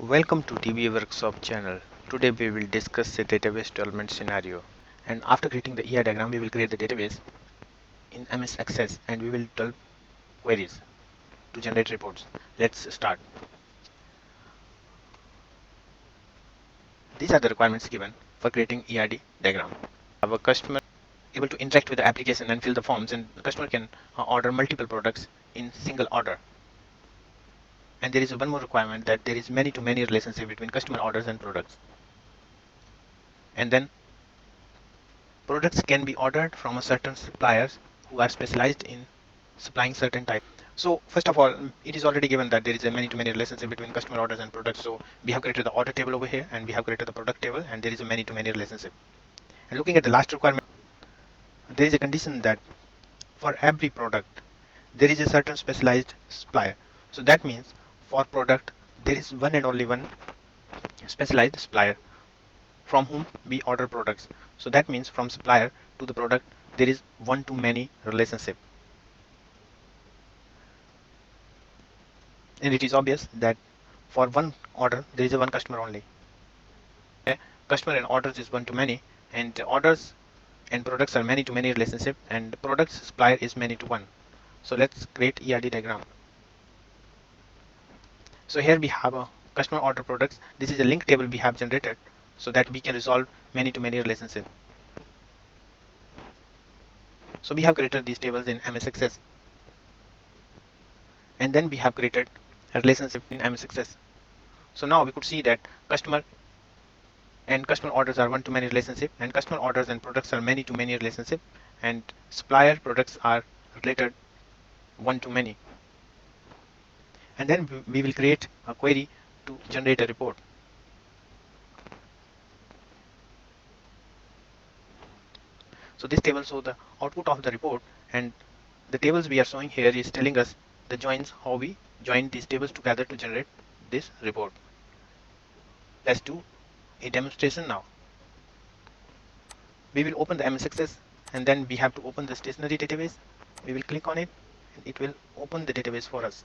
Welcome to DBA Workshop channel. Today we will discuss a database development scenario. And after creating the EI diagram, we will create the database in MS Access and we will develop queries to generate reports. Let's start. These are the requirements given for creating EID diagram. Have a customer able to interact with the application and fill the forms, and the customer can order multiple products in single order. And there is one more requirement, that there is many-to-many relationship between customer orders and products. And then products can be ordered from a certain suppliers who are specialized in supplying certain type. So first of all, it is already given that there is a many-to-many relationship between customer orders and products. So we have created the order table over here, and we have created the product table, and there is a many-to-many relationship. And looking at the last requirement, there is a condition that for every product there is a certain specialized supplier. So that means for product there is one and only one specialized supplier from whom we order products. So that means from supplier to the product there is one-to-many relationship. And it is obvious that for one order there is a one customer only. Okay? Customer and orders is one-to-many, and orders and products are many-to-many relationship, and products supplier is many-to-one. So let's create ERD diagram. So here we have a customer order products. This is a link table we have generated so that we can resolve many-to-many relationship. So we have created these tables in MS Access, and then we have created a relationship in MS Access. So now we could see that customer and customer orders are one-to-many relationship, and customer orders and products are many-to-many relationship, and supplier products are related one-to-many. And then we will create a query to generate a report. So this table shows the output of the report, and the tables we are showing here is telling us the joins, how we join these tables together to generate this report. Let's do a demonstration now. We will open the MS Access, and then we have to open the stationary database. We will click on it, and it will open the database for us.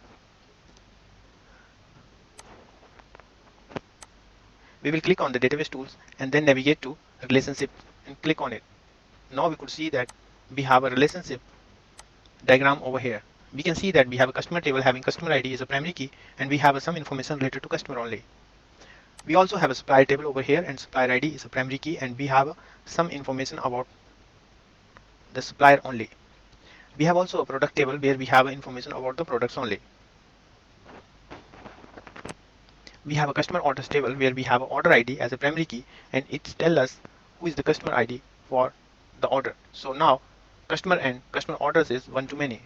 We will click on the database tools and then navigate to relationship and click on it. Now we could see that we have a relationship diagram over here. We can see that we have a customer table having customer ID as a primary key, and we have some information related to customer only. We also have a supplier table over here, and supplier ID is a primary key, and we have some information about the supplier only. We have also a product table where we have information about the products only. We have a customer orders table where we have an order ID as a primary key, and it tells us who is the customer ID for the order. So now customer and customer orders is one-to-many.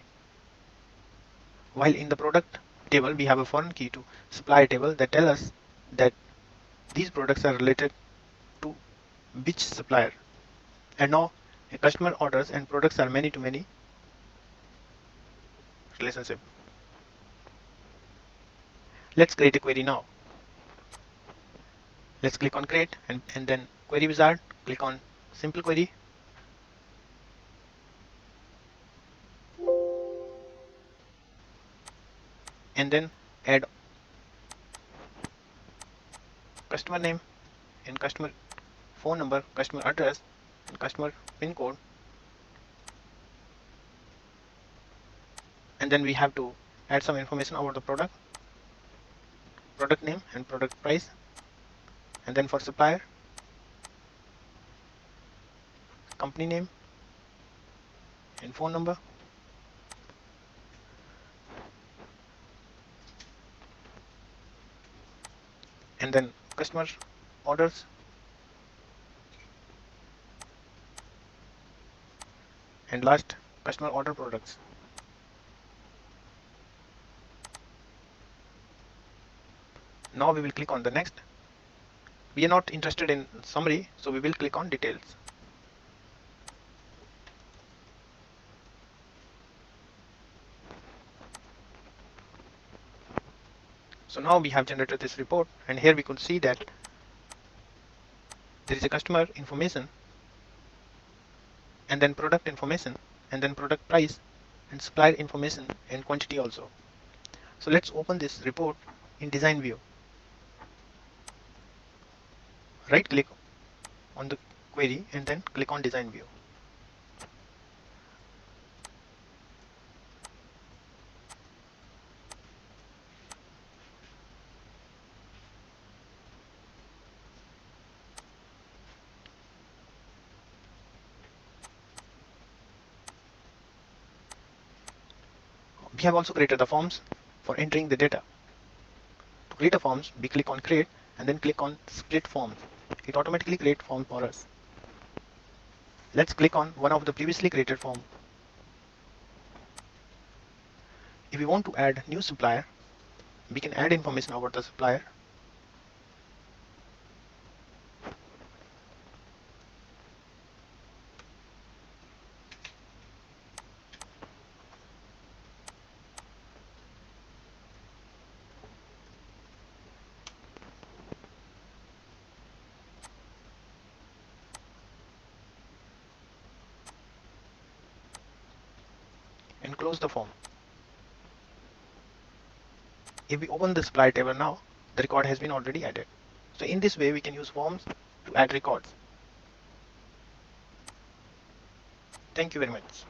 While in the product table we have a foreign key to supplier table that tells us that these products are related to which supplier. And now customer orders and products are many-to-many relationship. Let's create a query now. Let's click on create, and then query wizard, click on simple query. And then add customer name and customer phone number, customer address and customer pin code. And then we have to add some information about the product name and product price. And then for supplier, company name and phone number. And then customer orders, and last customer order products. Now we will click on the next. We are not interested in summary, so we will click on details. So now we have generated this report, and here we could see that there is a customer information, and then product information, and then product price, and supplier information and quantity also. So let's open this report in design view. right click on the query and then click on design view. We have also created the forms for entering the data. To create a forms, we click on create and then click on split forms. It automatically creates form for us. Let's click on one of the previously created form. If we want to add new supplier, we can add information about the supplier. And close the form. If we open the supplier table now, the record has been already added. So in this way, we can use forms to add records. Thank you very much.